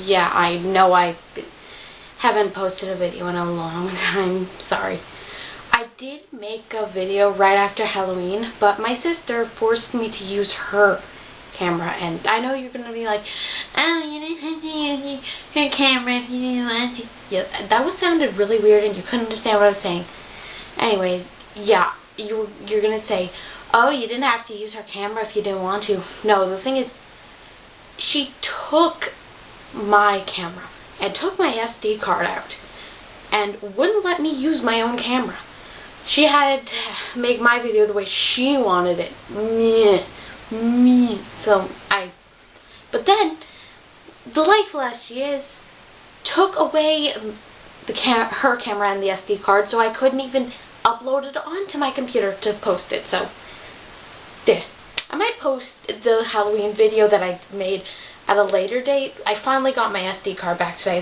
Yeah, I know I haven't posted a video in a long time. Sorry. I did make a video right after Halloween, but my sister forced me to use her camera, and I know you're gonna be like, oh, you didn't have to use her camera if you didn't want to. Yeah, that sounded really weird, and you couldn't understand what I was saying. Anyways, yeah, you're gonna say, oh, you didn't have to use her camera if you didn't want to. No, the thing is, she took my camera and took my SD card out and wouldn't let me use my own camera. She had to make my video the way she wanted it. Me. But then, delightful as she is, took away her camera and the SD card, so I couldn't even upload it onto my computer to post it. So, there. I might post the Halloween video that I made at a later date. I finally got my SD card back today,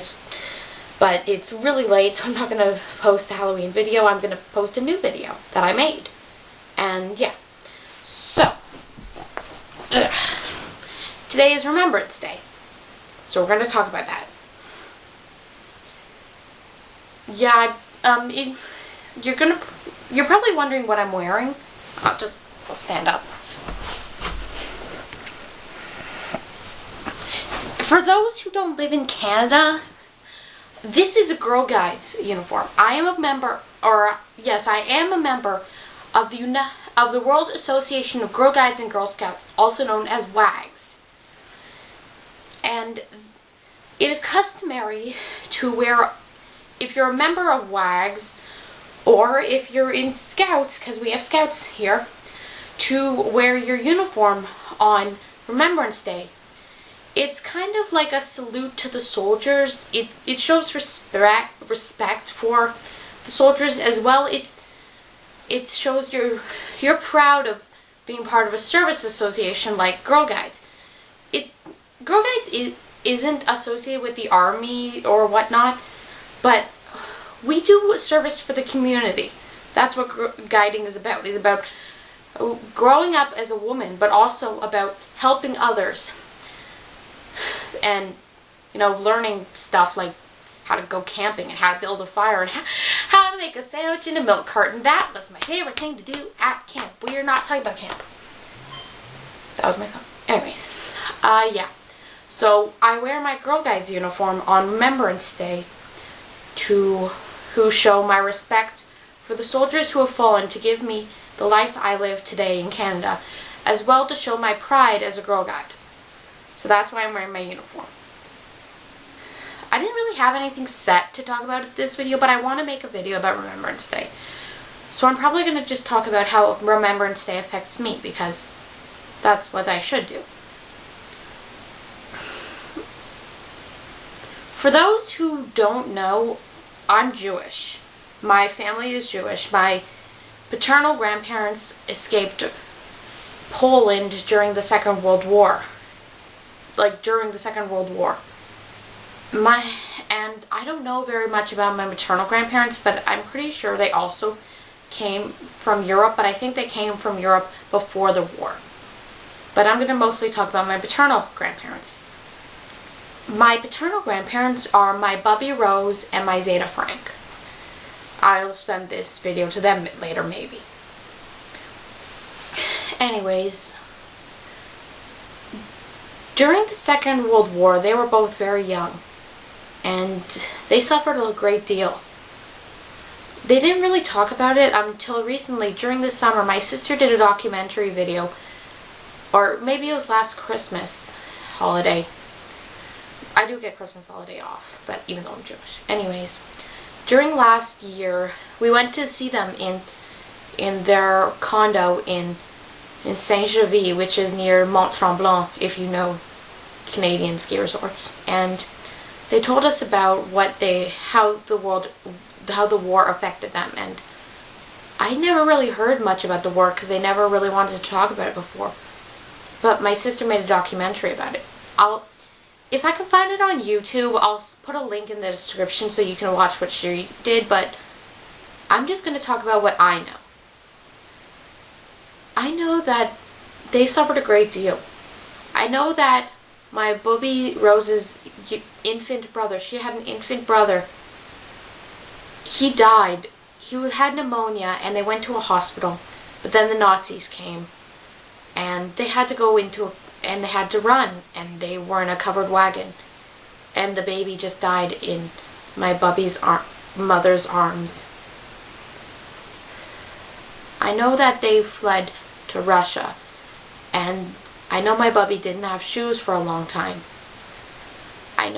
but it's really late, so I'm not going to post the Halloween video. I'm going to post a new video that I made. And yeah. So, today is Remembrance Day. So we're going to talk about that. Yeah, you're probably wondering what I'm wearing. I'll stand up. For those who don't live in Canada, this is a Girl Guides uniform. I am a member of the World Association of Girl Guides and Girl Scouts, also known as WAGs. And it is customary to wear, if you're a member of WAGs, or if you're in Scouts, because we have Scouts here, to wear your uniform on Remembrance Day. It's kind of like a salute to the soldiers. It shows respect for the soldiers as well. It shows you're proud of being part of a service association like Girl Guides. Girl Guides isn't associated with the army or whatnot, but we do service for the community. That's what guiding is about. It's about growing up as a woman, but also about helping others. And, learning stuff like how to go camping and how to build a fire and how to make a sandwich in a milk carton. That was my favorite thing to do at camp. We are not talking about camp. That was my thought. Anyways, yeah. So I wear my Girl Guides uniform on Remembrance Day to show my respect for the soldiers who have fallen to give me the life I live today in Canada, as well to show my pride as a Girl Guide. So that's why I'm wearing my uniform. I didn't really have anything set to talk about in this video, but I want to make a video about Remembrance Day. So I'm probably going to just talk about how Remembrance Day affects me, because that's what I should do. For those who don't know, I'm Jewish. My family is Jewish. My paternal grandparents escaped Poland during the Second World War. During the Second World War. And I don't know very much about my maternal grandparents, but I'm pretty sure they also came from Europe, but I think they came from Europe before the war. But I'm going to mostly talk about my paternal grandparents. My paternal grandparents are my Bubby Rose and my Zeta Frank. I'll send this video to them later, maybe. Anyways, during the Second World War, they were both very young, and they suffered a great deal. They didn't really talk about it until recently. During the summer, my sister did a documentary video, or maybe it was last Christmas holiday. I do get Christmas holiday off, but even though I'm Jewish. Anyways, during last year, we went to see them in their condo in Saint-Gervais, which is near Mont-Tremblant, if you know Canadian ski resorts. And they told us about how the war affected them. And I never really heard much about the war because they never really wanted to talk about it before. But my sister made a documentary about it. If I can find it on YouTube, I'll put a link in the description so you can watch what she did, but I'm just going to talk about what I know. I know that they suffered a great deal. I know that my Bubby Rose's infant brother. She had an infant brother. He died. He had pneumonia, and they went to a hospital. But then the Nazis came, and they had to go and they had to run, and they were in a covered wagon. And the baby just died in my bubby's mother's arms. I know that they fled to Russia, and I know my bubby didn't have shoes for a long time. I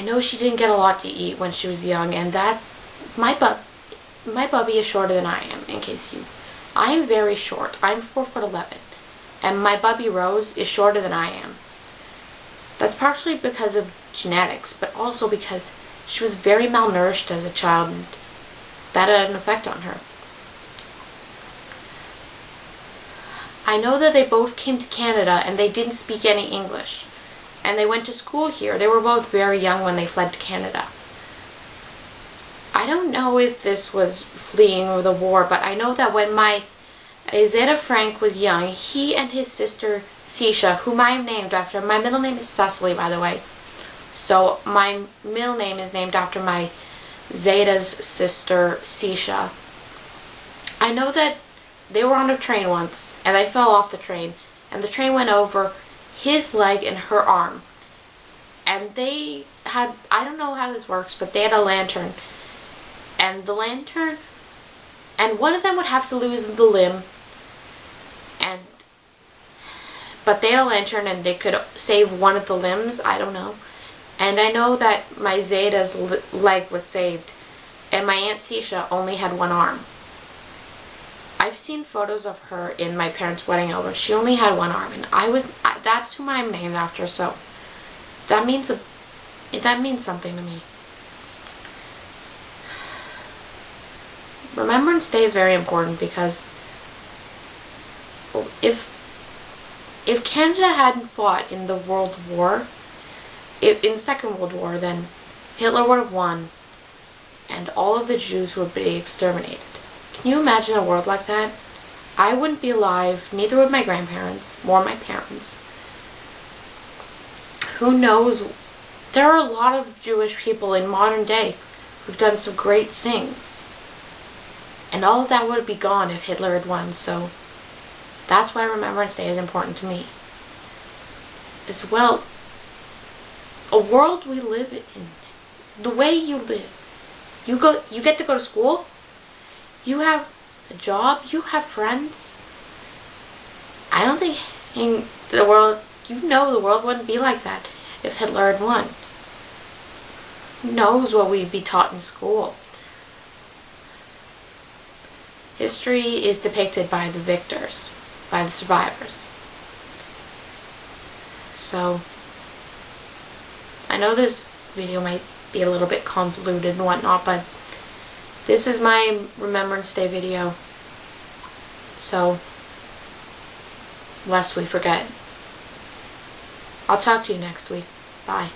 know she didn't get a lot to eat when she was young, and that my bubby is shorter than I am, I am very short. I'm 4'11", and my bubby Rose is shorter than I am. That's partially because of genetics, but also because she was very malnourished as a child, and that had an effect on her. I know that they both came to Canada and they didn't speak any English. And they went to school here. They were both very young when they fled to Canada. I don't know if this was fleeing the war, but I know that when my Zeta Frank was young, he and his sister Sisha, whom I am named after, my middle name is Cecily, by the way. So my middle name is named after my Zeta's sister Sisha. I know that they were on a train once, and they fell off the train, and the train went over his leg and her arm. And they had, I don't know how this works, but they had a lantern. And the lantern, and one of them would have to lose the limb, but they had a lantern and they could save one of the limbs, I don't know. And I know that my Zeta's leg was saved, and my Aunt Sisha only had one arm. I've seen photos of her in my parents' wedding album. She only had one arm, and that's who I'm named after, so that means something to me. Remembrance Day is very important because if Canada hadn't fought in the World War, in the Second World War, then Hitler would have won, and all of the Jews would be exterminated. Can you imagine a world like that? I wouldn't be alive, neither would my grandparents, or my parents. Who knows? There are a lot of Jewish people in modern day who've done some great things. And all of that would be gone if Hitler had won, so that's why Remembrance Day is important to me. As well, a world we live in, the way you live. You get to go to school, you have a job, you have friends. I don't think the world wouldn't be like that if Hitler had won. Who knows what we'd be taught in school? History is depicted by the victors, by the survivors. So, I know this video might be a little bit convoluted and whatnot, but this is my Remembrance Day video. So, lest we forget. I'll talk to you next week. Bye.